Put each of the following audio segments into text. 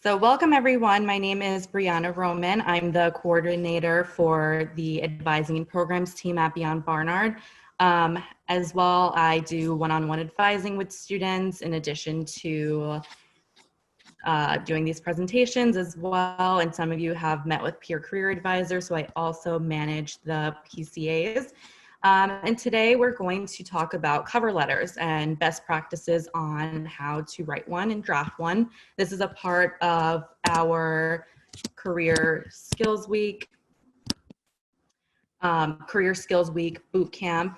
So welcome everyone. My name is Brianna Roman. I'm the coordinator for the advising and programs team at Beyond Barnard. As well, I do one-on-one advising with students in addition to doing these presentations as well. And some of you have met with peer career advisors, so I also manage the PCAs. And today we're going to talk about cover letters and best practices on how to write one and draft one. This is a part of our Career Skills Week, boot camp.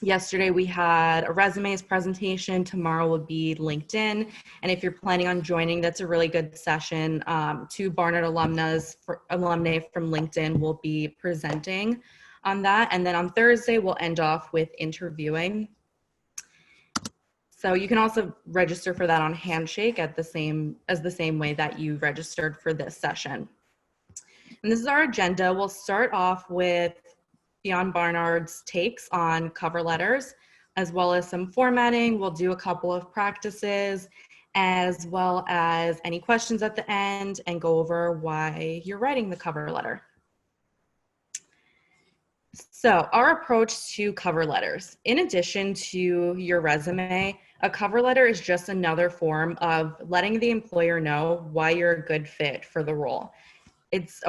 Yesterday we had a resumes presentation. Tomorrow will be LinkedIn. And if you're planning on joining, that's a really good session. Two Barnard alumni from LinkedIn will be presenting on that. And then on Thursday, we'll end off with interviewing. So you can also register for that on Handshake as the same way that you registered for this session. And this is our agenda. We'll start off with Beyond Barnard's takes on cover letters, as well as some formatting. We'll do a couple of practices, as well as any questions at the end, and go over why you're writing the cover letter. So our approach to cover letters, in addition to your resume, a cover letter is just another form of letting the employer know why you're a good fit for the role. It's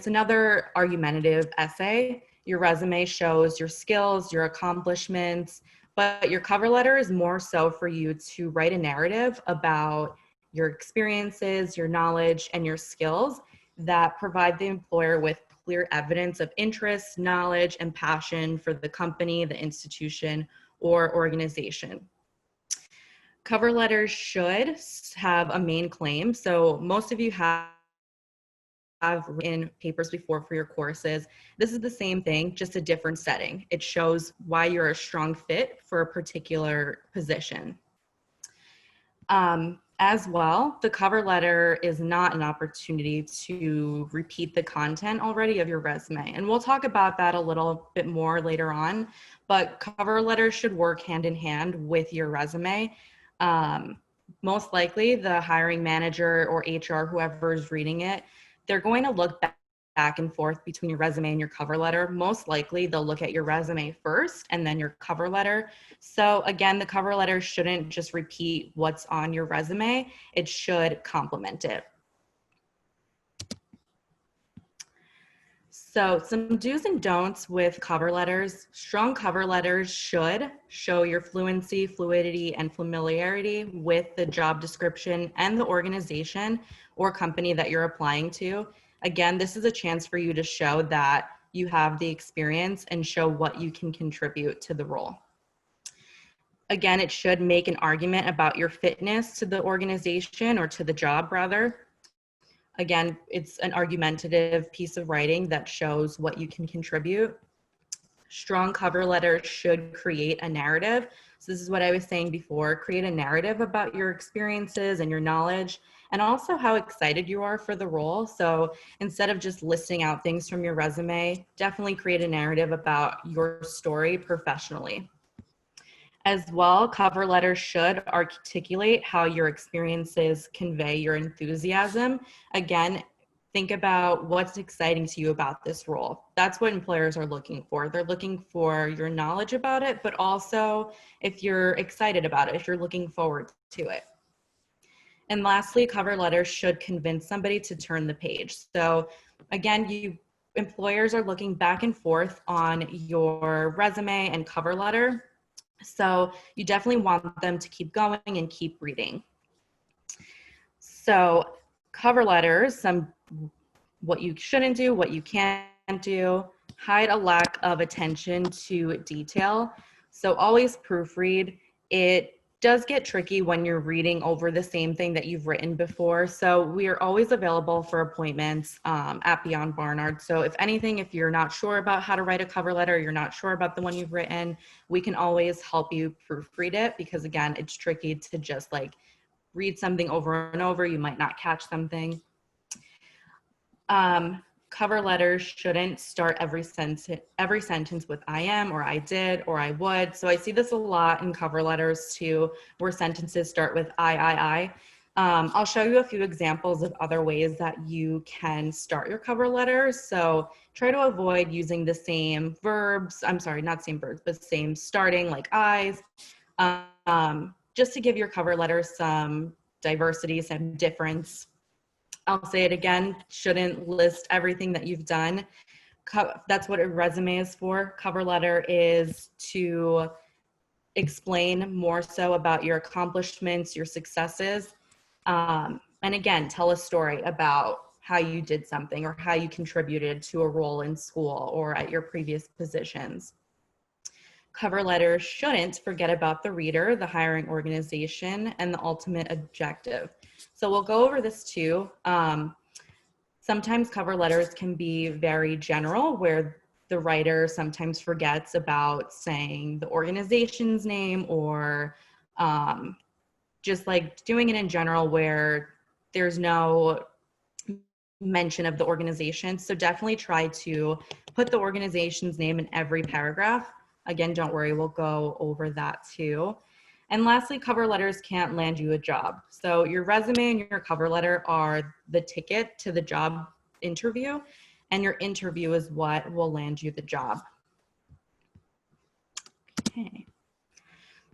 another argumentative essay. Your resume shows your skills, your accomplishments, but your cover letter is more so for you to write a narrative about your experiences, your knowledge, and your skills that provide the employer with clear evidence of interest, knowledge, and passion for the company, the institution, or organization. Cover letters should have a main claim. So most of you have written papers before for your courses. This is the same thing, just a different setting. It shows why you're a strong fit for a particular position. As well, the cover letter is not an opportunity to repeat the content already of your resume. And we'll talk about that a little bit more later on, but cover letters should work hand in hand with your resume. Most likely the hiring manager or HR, whoever is reading it, they're going to look back and forth between your resume and your cover letter. Most likely they'll look at your resume first and then your cover letter. So again, the cover letter shouldn't just repeat what's on your resume. It should complement it. So some do's and don'ts with cover letters. Strong cover letters should show your fluency, fluidity, and familiarity with the job description and the organization or company that you're applying to. Again, this is a chance for you to show that you have the experience and show what you can contribute to the role. Again, it should make an argument about your fitness to the organization or to the job rather. Again, it's an argumentative piece of writing that shows what you can contribute. Strong cover letters should create a narrative. So this is what I was saying before, create a narrative about your experiences and your knowledge, and also how excited you are for the role. So instead of just listing out things from your resume, definitely create a narrative about your story professionally. As well, cover letters should articulate how your experiences convey your enthusiasm. Again, think about what's exciting to you about this role. That's what employers are looking for. They're looking for your knowledge about it, but also if you're excited about it, if you're looking forward to it. And lastly, cover letters should convince somebody to turn the page. So again, employers are looking back and forth on your resume and cover letter. So you definitely want them to keep going and keep reading. So cover letters, what you shouldn't do, what you can't do, hide a lack of attention to detail. So always proofread. It does get tricky when you're reading over the same thing that you've written before. So we are always available for appointments at Beyond Barnard. So if anything, if you're not sure about how to write a cover letter, you're not sure about the one you've written, we can always help you proofread it because again, it's tricky to just like read something over and over. You might not catch something. Cover letters shouldn't start every sentence with I am or I did or I would. So I see this a lot in cover letters too, where sentences start with I. I'll show you a few examples of other ways that you can start your cover letter. So try to avoid using the same verbs. I'm sorry, not same verbs, but same starting like I's, just to give your cover letter some diversity, some difference. I'll say it again, shouldn't list everything that you've done. That's what a resume is for. Cover letter is to explain more so about your accomplishments, your successes. And again, tell a story about how you did something or how you contributed to a role in school or at your previous positions. Cover letters shouldn't forget about the reader, the hiring organization, and the ultimate objective. So we'll go over this too. Sometimes cover letters can be very general, where the writer sometimes forgets about saying the organization's name, or just like doing it in general where there's no mention of the organization. So definitely try to put the organization's name in every paragraph. Again, don't worry, we'll go over that too. And lastly, cover letters can't land you a job. So your resume and your cover letter are the ticket to the job interview, and your interview is what will land you the job. Okay.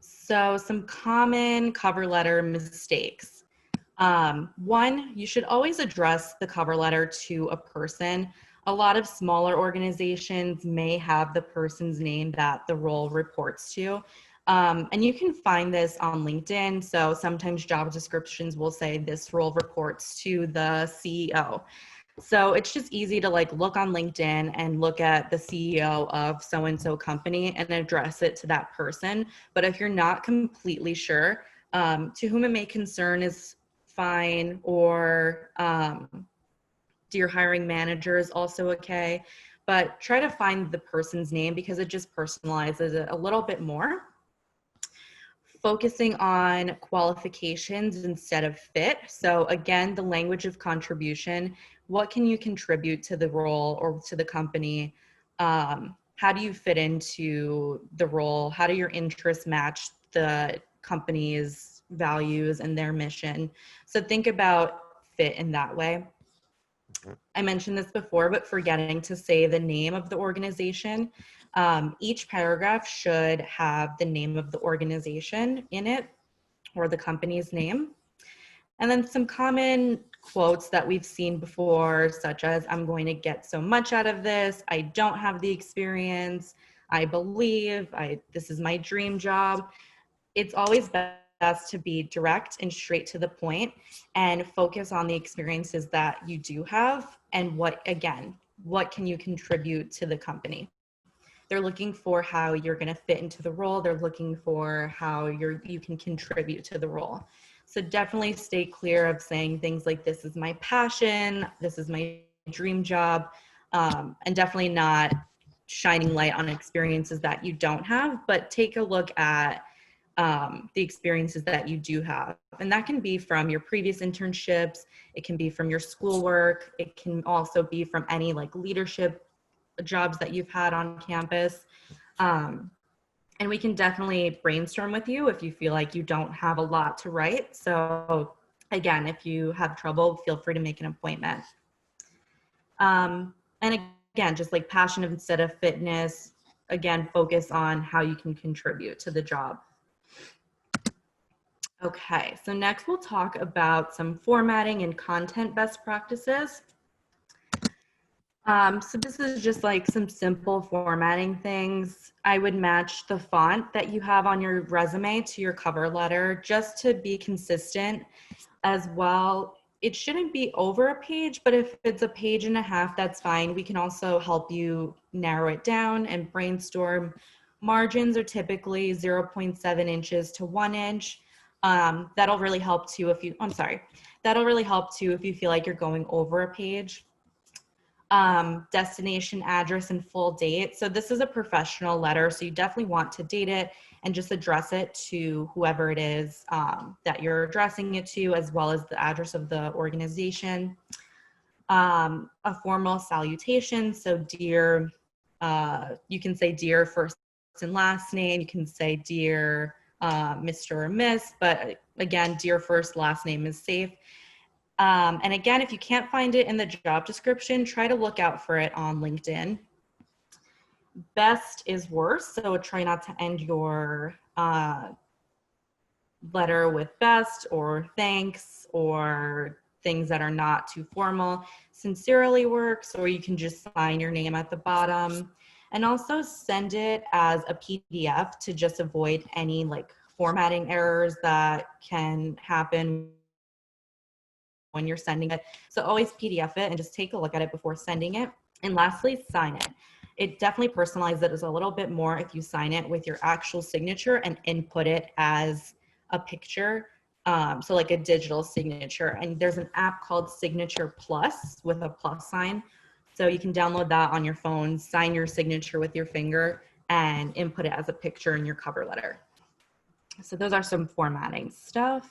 So some common cover letter mistakes. One, you should always address the cover letter to a person. A lot of smaller organizations may have the person's name that the role reports to. And you can find this on LinkedIn. So sometimes job descriptions will say this role reports to the CEO. So it's just easy to like look on LinkedIn and look at the CEO of so-and-so company and address it to that person. But if you're not completely sure, to whom it may concern is fine, or dear hiring manager is also okay. But try to find the person's name because it just personalizes it a little bit more. Focusing on qualifications instead of fit. So again, the language of contribution. What can you contribute to the role or to the company? How do you fit into the role? How do your interests match the company's values and their mission? So think about fit in that way. I mentioned this before, but forgetting to say the name of the organization. Each paragraph should have the name of the organization in it, or the company's name. And then some common quotes that we've seen before, such as, I'm going to get so much out of this, I don't have the experience, I believe, this is my dream job. It's always best to be direct and straight to the point and focus on the experiences that you do have and what can you contribute to the company. They're looking for how you're going to fit into the role. They're looking for how you can contribute to the role. So definitely stay clear of saying things like, this is my passion, this is my dream job, and definitely not shining light on experiences that you don't have, but take a look at the experiences that you do have. And that can be from your previous internships, it can be from your schoolwork, it can also be from any like leadership jobs that you've had on campus. And we can definitely brainstorm with you if you feel like you don't have a lot to write. So again, if you have trouble, feel free to make an appointment. And again, just like passion instead of fitness, again, focus on how you can contribute to the job. Okay, so next we'll talk about some formatting and content best practices. So this is just like some simple formatting things. I would match the font that you have on your resume to your cover letter just to be consistent as well. It shouldn't be over a page, but if it's a page and a half, that's fine. We can also help you narrow it down and brainstorm. Margins are typically 0.7 inches to 1 inch. That'll really help too if you, that'll really help too if you feel like you're going over a page. Destination, address, and full date. So this is a professional letter, so you definitely want to date it and just address it to whoever it is that you're addressing it to, as well as the address of the organization. A formal salutation, so dear, you can say dear first and last name, you can say dear Mr. or Miss, but Again, dear first, last name is safe. And again, if you can't find it in the job description, try to look out for it on LinkedIn. Best is worst, so try not to end your letter with best or thanks or things that are not too formal. Sincerely works, or you can just sign your name at the bottom. And also send it as a PDF to just avoid any like formatting errors that can happen when you're sending it. So always PDF it and just take a look at it before sending it. And lastly, sign it. It definitely personalizes it a little bit more if you sign it with your actual signature and input it as a picture. So like a digital signature. And there's an app called Signature Plus with a plus sign. So you can download that on your phone, sign your signature with your finger, and input it as a picture in your cover letter. So those are some formatting stuff.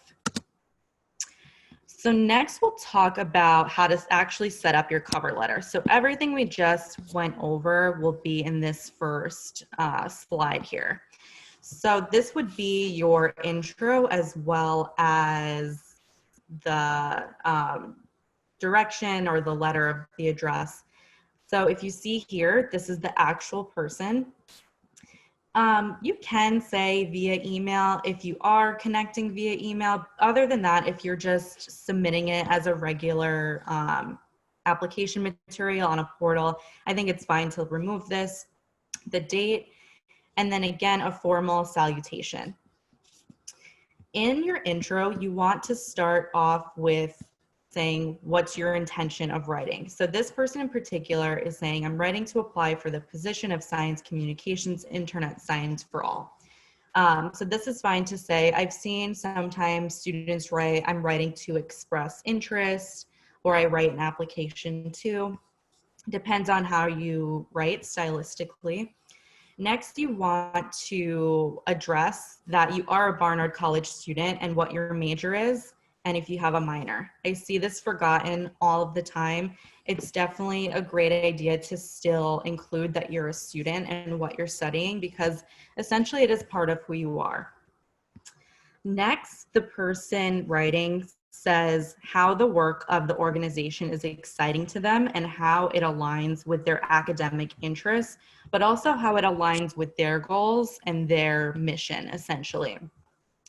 So next we'll talk about how to actually set up your cover letter. So everything we just went over will be in this first slide here. So this would be your intro as well as the direction or the letter of the address. So if you see here, this is the actual person. You can say via email if you are connecting via email. Other than that, if you're just submitting it as a regular application material on a portal, I think it's fine to remove this, the date, and then again, a formal salutation. In your intro, you want to start off with saying what's your intention of writing. So this person in particular is saying, I'm writing to apply for the position of science communications, internet science for all. So this is fine to say. I've seen sometimes students write, I'm writing to express interest, or I write an application to. Depends on how you write stylistically. Next, you want to address that you are a Barnard College student and what your major is, and if you have a minor. I see this forgotten all of the time. It's definitely a great idea to still include that you're a student and what you're studying, because essentially it is part of who you are. Next, the person writing says how the work of the organization is exciting to them and how it aligns with their academic interests, but also how it aligns with their goals and their mission, essentially.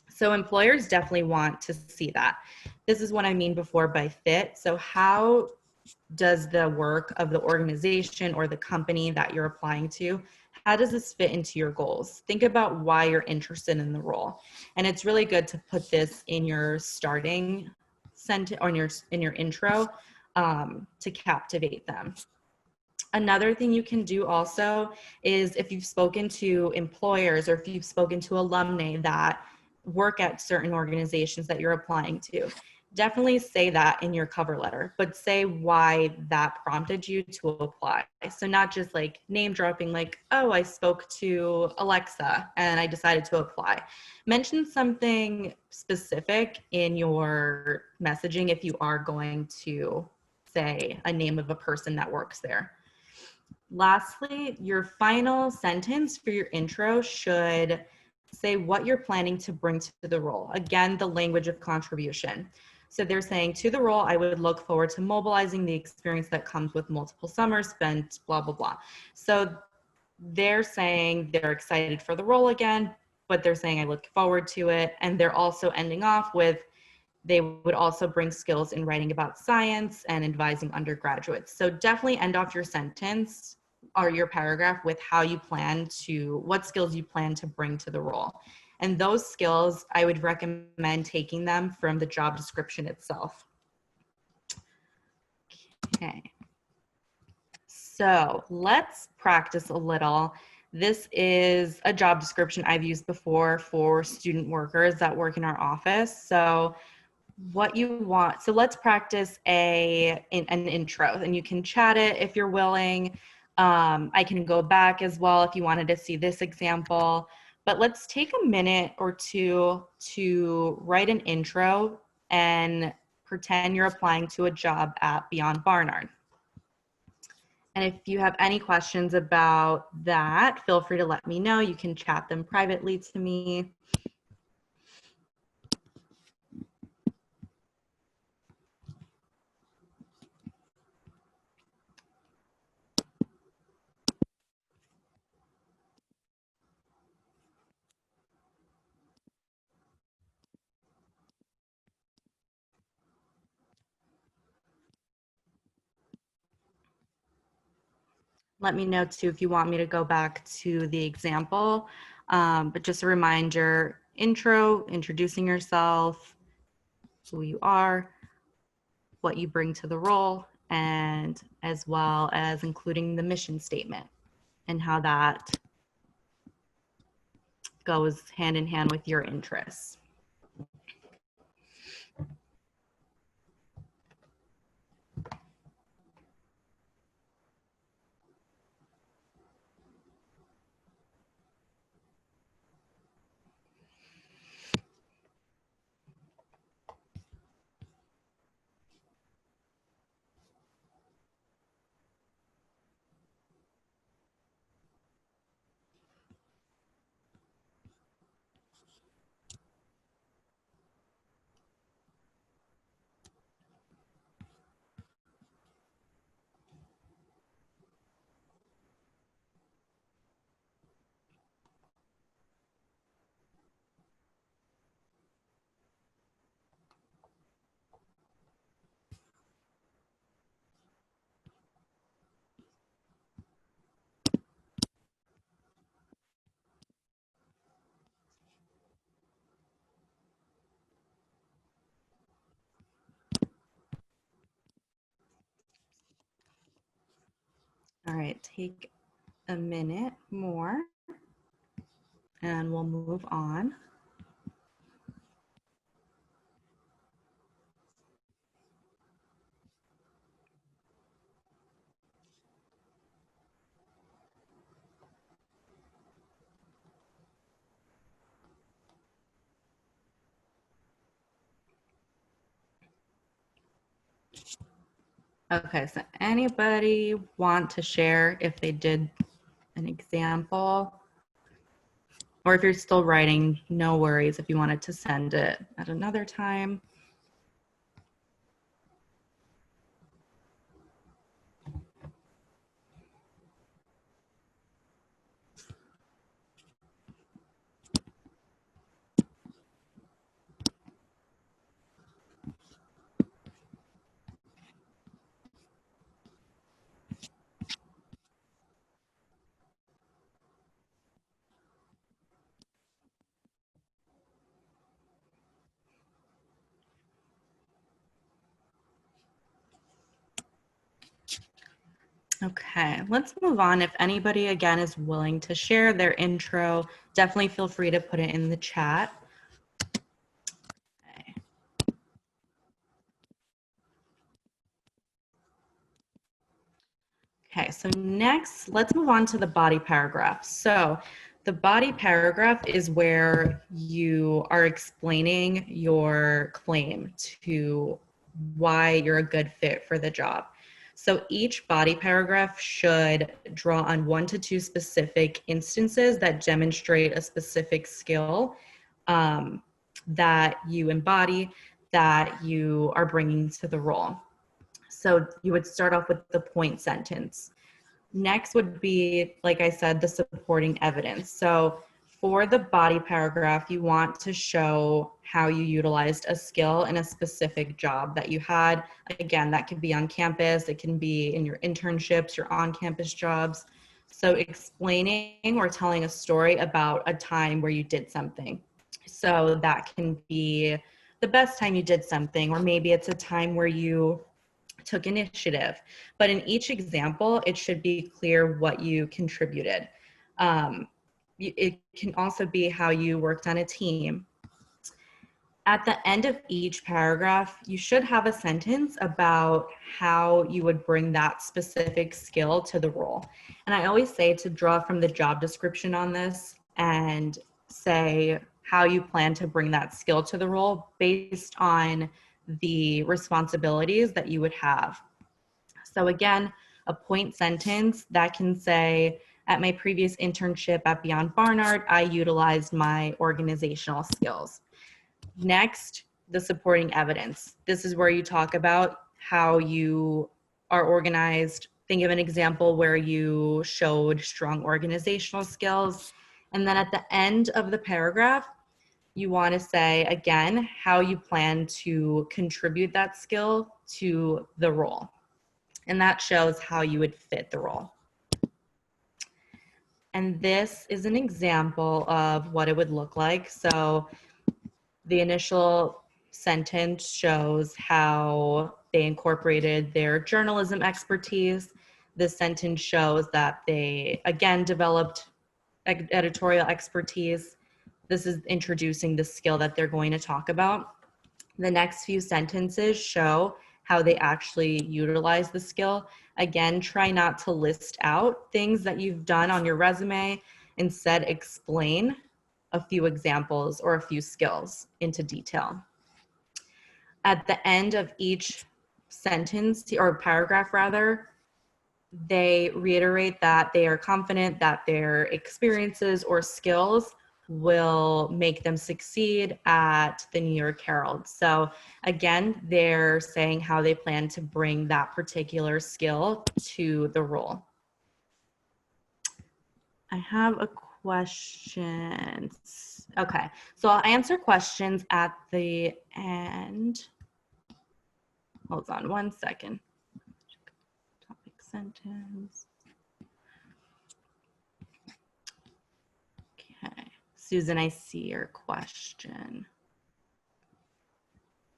So employers definitely want to see that. This is what I mean before by fit. So how does the work of the organization or the company that you're applying to, how does this fit into your goals? Think about why you're interested in the role. And it's really good to put this in your starting sentence or in your intro to captivate them. Another thing you can do also is if you've spoken to employers or if you've spoken to alumni that work at certain organizations that you're applying to, definitely say that in your cover letter, but say why that prompted you to apply. So not just like name dropping, like, oh, I spoke to Alexa and I decided to apply. Mention something specific in your messaging if you are going to say a name of a person that works there. Lastly, your final sentence for your intro should say what you're planning to bring to the role. Again, the language of contribution. So they're saying, to the role, I would look forward to mobilizing the experience that comes with multiple summers spent, blah, blah, blah. So they're saying they're excited for the role again, but they're saying, I look forward to it. And they're also ending off with, they would also bring skills in writing about science and advising undergraduates. So definitely end off your sentence or your paragraph with how you plan to, what skills you plan to bring to the role. And those skills, I would recommend taking them from the job description itself. Okay. So let's practice a little. This is a job description I've used before for student workers that work in our office. So what you want, so let's practice an intro, and you can chat it if you're willing. I can go back as well if you wanted to see this example, but let's take a minute or two to write an intro and pretend you're applying to a job at Beyond Barnard. And if you have any questions about that, feel free to let me know. You can chat them privately to me. let me know too if you want me to go back to the example. But just a reminder, intro, introducing yourself, who you are, what you bring to the role, and as well as including the mission statement and how that goes hand in hand with your interests. All right, take a minute more and we'll move on. Okay, so anybody want to share if they did an example? Or if you're still writing, no worries if you wanted to send it at another time. Okay, let's move on. If anybody again is willing to share their intro, definitely feel free to put it in the chat. Okay. Okay, so next, let's move on to the body paragraph. So the body paragraph is where you are explaining your claim to why you're a good fit for the job. So each body paragraph should draw on 1 to 2 specific instances that demonstrate a specific skill that you embody, that you are bringing to the role. So you would start off with the point sentence. Next would be, like I said, the supporting evidence. So for the body paragraph, you want to show how you utilized a skill in a specific job that you had. Again, that could be on campus, it can be in your internships, your on-campus jobs. So explaining or telling a story about a time where you did something. So that can be the best time you did something, or maybe it's a time where you took initiative. But in each example, it should be clear what you contributed. It can also be how you worked on a team. At the end of each paragraph, you should have a sentence about how you would bring that specific skill to the role. And I always say to draw from the job description on this and say how you plan to bring that skill to the role based on the responsibilities that you would have. So again, a point sentence that can say, at my previous internship at Beyond Barnard, I utilized my organizational skills. Next, the supporting evidence. This is where you talk about how you are organized. Think of an example where you showed strong organizational skills. And then at the end of the paragraph, you want to say, again, how you plan to contribute that skill to the role. And that shows how you would fit the role. And this is an example of what it would look like. So the initial sentence shows how they incorporated their journalism expertise. This sentence shows that they, again, developed editorial expertise. This is introducing the skill that they're going to talk about. The next few sentences show how they actually utilize the skill. Again, try not to list out things that you've done on your resume. Instead, explain a few examples or a few skills into detail. At the end of each sentence or paragraph rather, they reiterate that they are confident that their experiences or skills will make them succeed at the New York Herald. So again, they're saying how they plan to bring that particular skill to the role. I have a question. Okay, so I'll answer questions at the end. Hold on one second. Topic sentence. Okay, Susan, I see your question.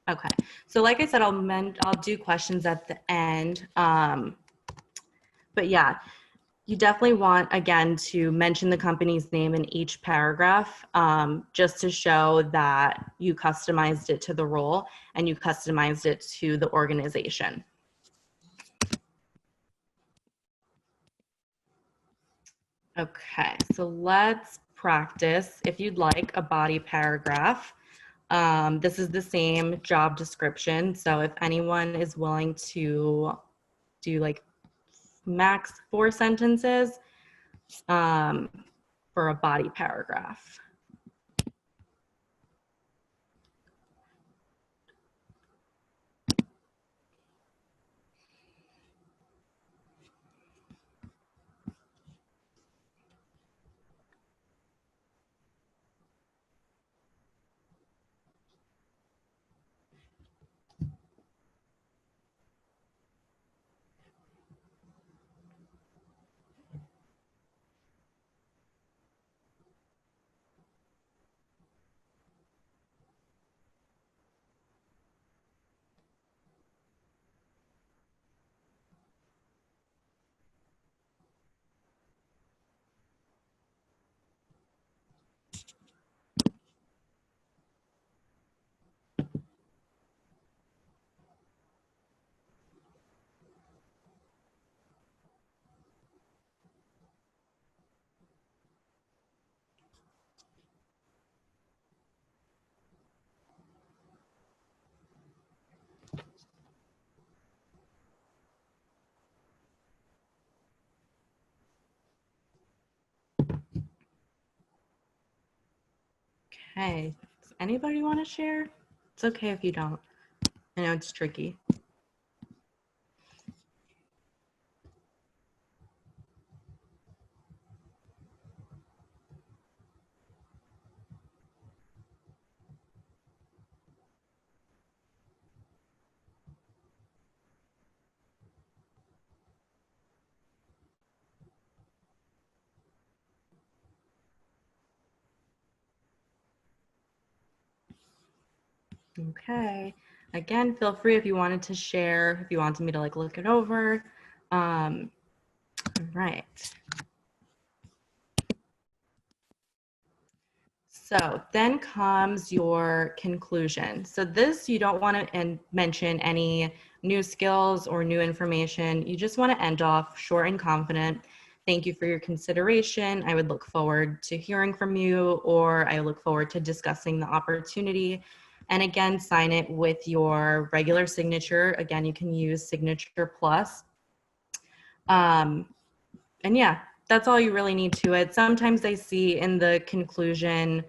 Okay, so like I said, I'll do questions at the end. But yeah, you definitely want, again, to mention the company's name in each paragraph, just to show that you customized it to the role and you customized it to the organization. Okay, so let's practice, if you'd like, a body paragraph. This is the same job description. So if anyone is willing to do like max 4 sentences for a body paragraph. Okay, does anybody want to share? It's okay if you don't. I know it's tricky. Okay. Again, feel free if you wanted to share, if you wanted me to like look it over. Right. So then comes your conclusion. So this, you don't want to mention any new skills or new information. You just want to end off short and confident. Thank you for your consideration. I would look forward to hearing from you, or I look forward to discussing the opportunity. And again, sign it with your regular signature. Again, you can use Signature Plus. And yeah, that's all you really need to it. Sometimes I see in the conclusion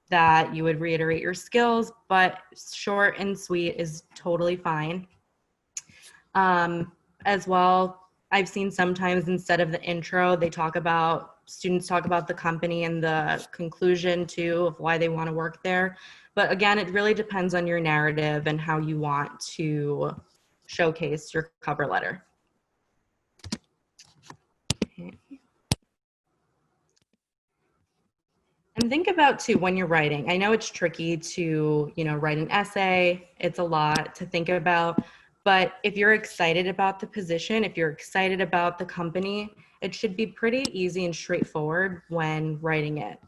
that you would reiterate your skills, but short and sweet is totally fine. As well, I've seen sometimes instead of the intro, students talk about the company and the conclusion too of why they want to work there. But again, it really depends on your narrative and how you want to showcase your cover letter. Okay. And think about too, when you're writing, I know it's tricky to, write an essay. It's a lot to think about, but if you're excited about the position, if you're excited about the company, it should be pretty easy and straightforward when writing it.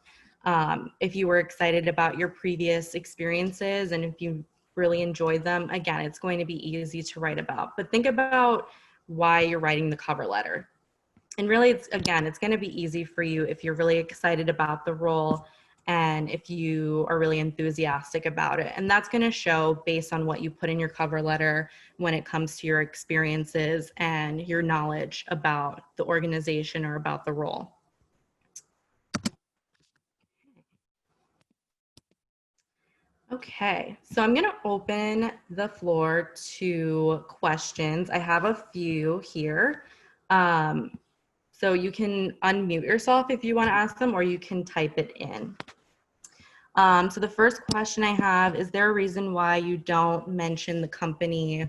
If you were excited about your previous experiences and if you really enjoyed them, again, it's going to be easy to write about. But think about why you're writing the cover letter. And really, it's going to be easy for you if you're really excited about the role and if you are really enthusiastic about it. And that's going to show based on what you put in your cover letter when it comes to your experiences and your knowledge about the organization or about the role. Okay, so I'm going to open the floor to questions. I have a few here. So you can unmute yourself if you want to ask them, or you can type it in. So the first question I have, is there a reason why you don't mention the company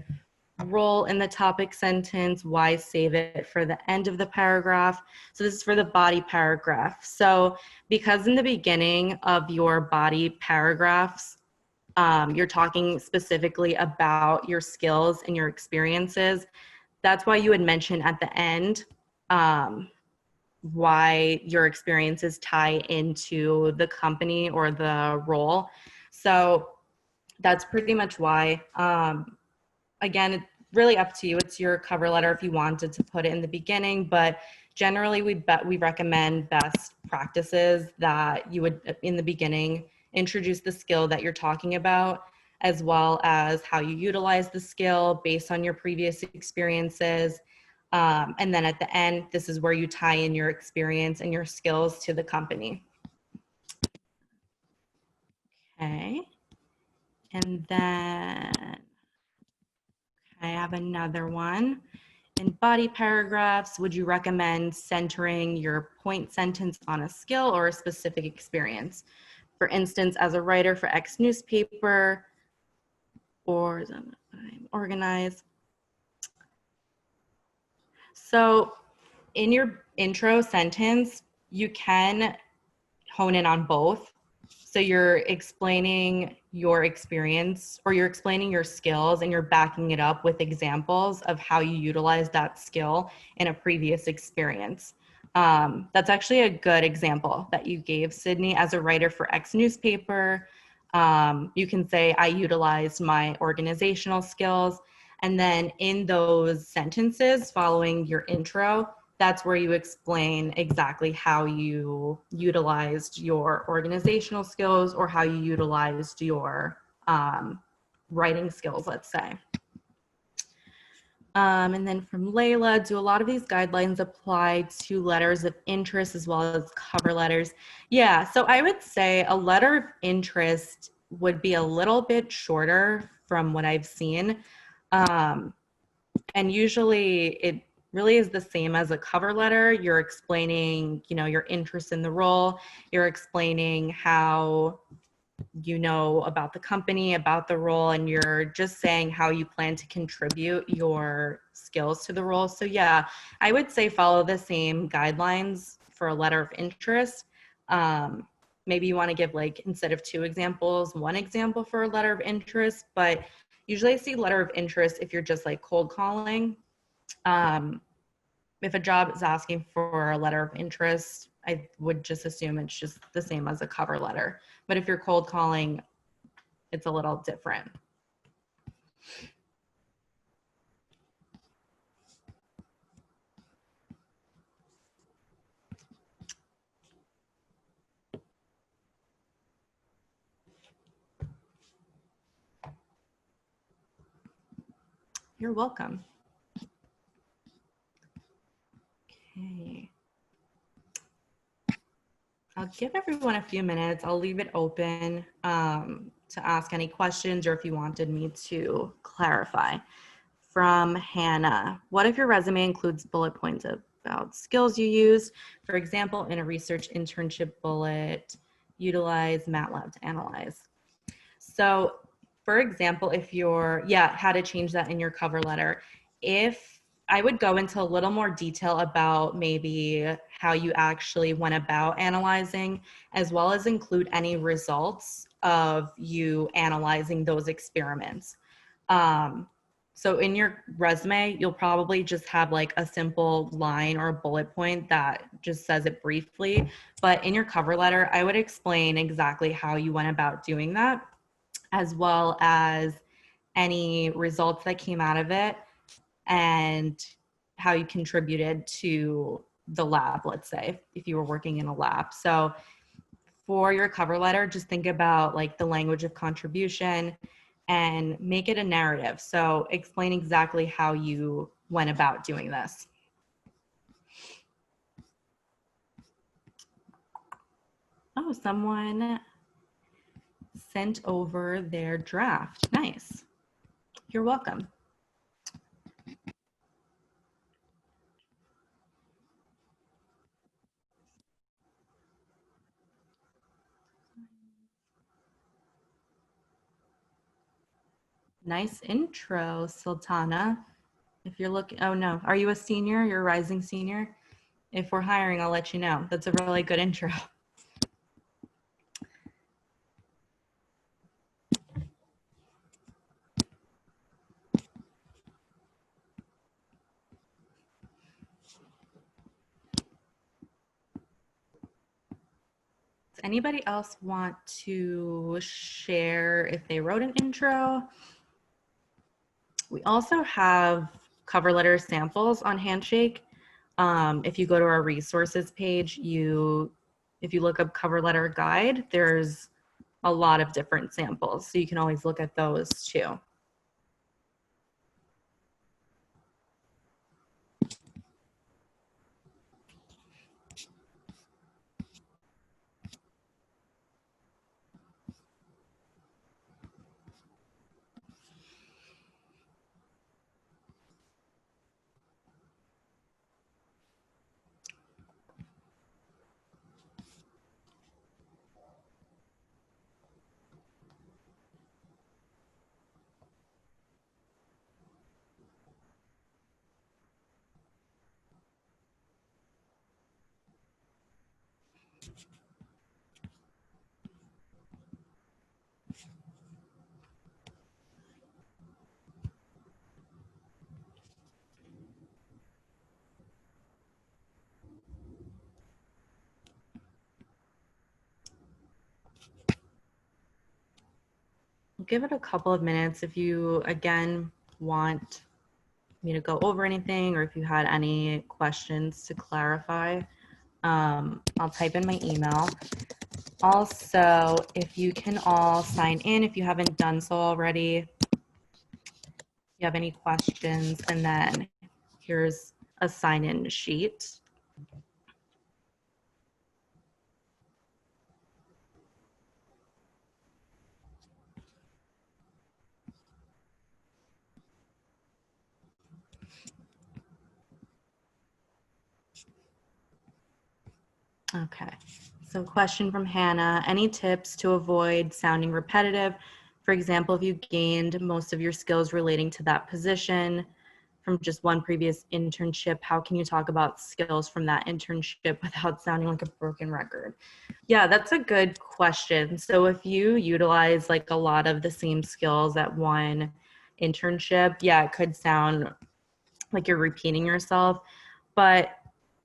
role in the topic sentence? Why save it for the end of the paragraph? So this is for the body paragraph. So because in the beginning of your body paragraphs, you're talking specifically about your skills and your experiences, that's why you would mention at the end why your experiences tie into the company or the role. So that's pretty much why. Again, it's really up to you. It's your cover letter if you wanted to put it in the beginning, but generally we recommend best practices that you would, in the beginning, introduce the skill that you're talking about, as well as how you utilize the skill based on your previous experiences. And then at the end, this is where you tie in your experience and your skills to the company. Okay. And then I have another one. In body paragraphs, would you recommend centering your point sentence on a skill or a specific experience? For instance, as a writer for X newspaper, or organize. So in your intro sentence, you can hone in on both. So you're explaining your experience, or you're explaining your skills, and you're backing it up with examples of how you utilize that skill in a previous experience. That's actually a good example that you gave, Sydney. As a writer for X newspaper, you can say, I utilized my organizational skills. And then in those sentences following your intro, that's where you explain exactly how you utilized your organizational skills or how you utilized your writing skills, let's say. And then from Layla, do a lot of these guidelines apply to letters of interest as well as cover letters? Yeah, so I would say a letter of interest would be a little bit shorter from what I've seen. And usually it really is the same as a cover letter. You're explaining, your interest in the role. You're explaining how you know about the company, about the role, and you're just saying how you plan to contribute your skills to the role. So yeah, I would say follow the same guidelines for a letter of interest. Maybe you want to give, like, instead of 2 examples, 1 example for a letter of interest, but usually I see letter of interest if you're just like cold calling. If a job is asking for a letter of interest, I would just assume it's just the same as a cover letter. But if you're cold calling, it's a little different. You're welcome. Okay. I'll give everyone a few minutes. I'll leave it open to ask any questions, or if you wanted me to clarify. From Hannah, what if your resume includes bullet points about skills you use? For example, in a research internship bullet, utilize MATLAB to analyze. So for example, if you're, how to change that in your cover letter. If I would go into a little more detail about maybe how you actually went about analyzing, as well as include any results of you analyzing those experiments. Um, so in your resume, you'll probably just have like a simple line or a bullet point that just says it briefly. But in your cover letter, I would explain exactly how you went about doing that, as well as any results that came out of it and how you contributed to the lab, let's say, if you were working in a lab. So for your cover letter, just think about like the language of contribution and make it a narrative. So explain exactly how you went about doing this. Oh, someone sent over their draft. Nice. You're welcome. Nice intro, Sultana. If you're looking, oh no, are you a senior? You're a rising senior? If we're hiring, I'll let you know. That's a really good intro. Does anybody else want to share if they wrote an intro? We also have cover letter samples on Handshake. If you go to our resources page, if you look up cover letter guide, there's a lot of different samples. So you can always look at those too. Give it a couple of minutes if you, again, want me to go over anything or if you had any questions to clarify. I'll type in my email. Also, if you can all sign in if you haven't done so already, if you have any questions, and then here's a sign-in sheet. Okay, so question from Hannah. Any tips to avoid sounding repetitive? For example, if you gained most of your skills relating to that position from just one previous internship, how can you talk about skills from that internship without sounding like a broken record? Yeah, that's a good question. So if you utilize like a lot of the same skills at one internship, yeah, it could sound like you're repeating yourself. But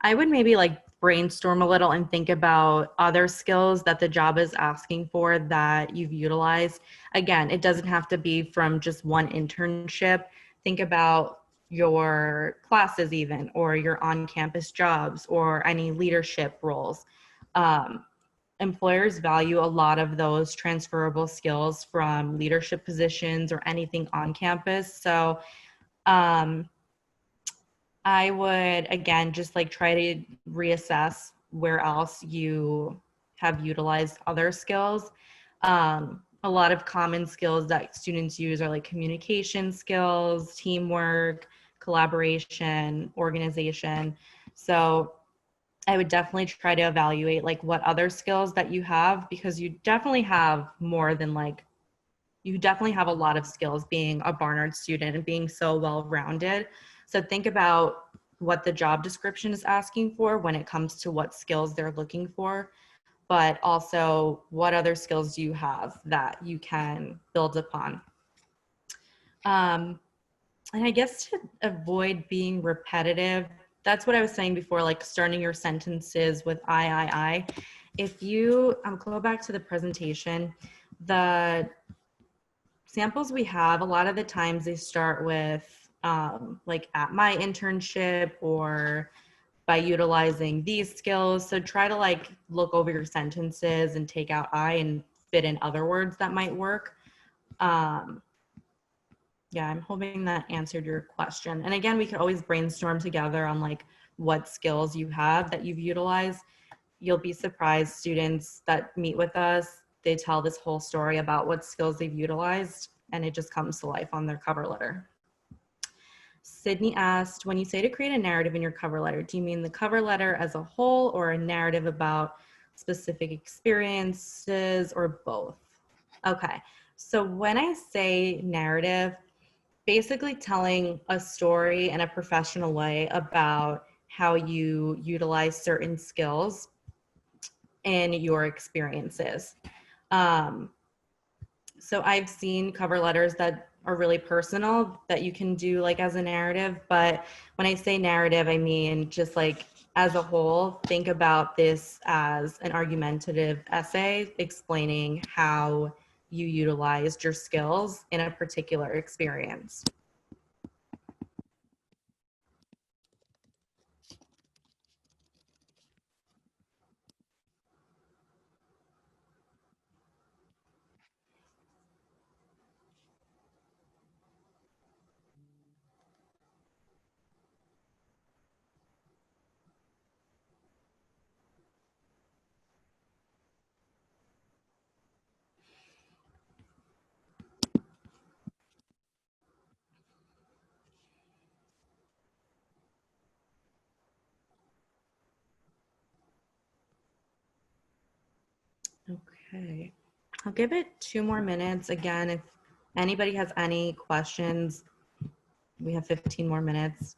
I would maybe like brainstorm a little and think about other skills that the job is asking for that you've utilized. Again, it doesn't have to be from just one internship. Think about your classes even, or your on-campus jobs, or any leadership roles. Employers value a lot of those transferable skills from leadership positions or anything on campus. So I would, again, just like try to reassess where else you have utilized other skills. A lot of common skills that students use are like communication skills, teamwork, collaboration, organization. So I would definitely try to evaluate like what other skills that you have, because you definitely have more than like, you definitely have a lot of skills being a Barnard student and being so well-rounded. So think about what the job description is asking for when it comes to what skills they're looking for, but also what other skills do you have that you can build upon. And I guess to avoid being repetitive, that's what I was saying before, like starting your sentences with I. If you go back to the presentation, the samples we have, a lot of the times they start with like at my internship or by utilizing these skills. So try to like look over your sentences and take out I and fit in other words that might work. Yeah, I'm hoping that answered your question. And again, we could always brainstorm together on like what skills you have that you've utilized. You'll be surprised, students that meet with us, they tell this whole story about what skills they've utilized, and it just comes to life on their cover letter. Sydney asked, when you say to create a narrative in your cover letter, do you mean the cover letter as a whole or a narrative about specific experiences or both? Okay, so when I say narrative, basically telling a story in a professional way about how you utilize certain skills in your experiences. Um, so I've seen cover letters that are really personal that you can do like as a narrative. But when I say narrative, I mean just like as a whole, think about this as an argumentative essay explaining how you utilized your skills in a particular experience. Okay, I'll give it 2 more minutes. Again, if anybody has any questions, we have 15 more minutes,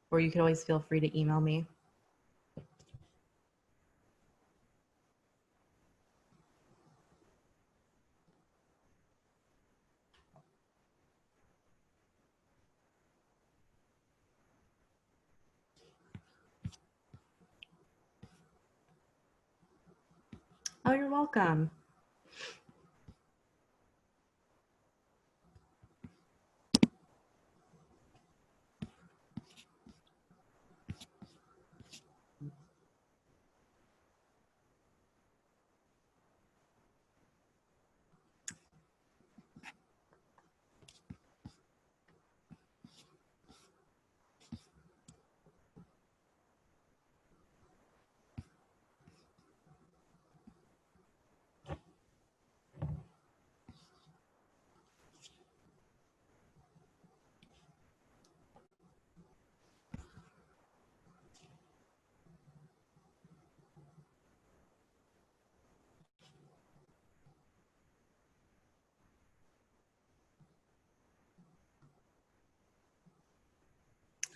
or you could always feel free to email me. Oh, you're welcome.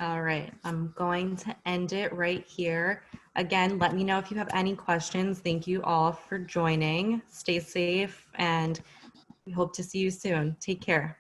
All right, I'm going to end it right here. Again, let me know if you have any questions. Thank you all for joining. Stay safe, and we hope to see you soon. Take care.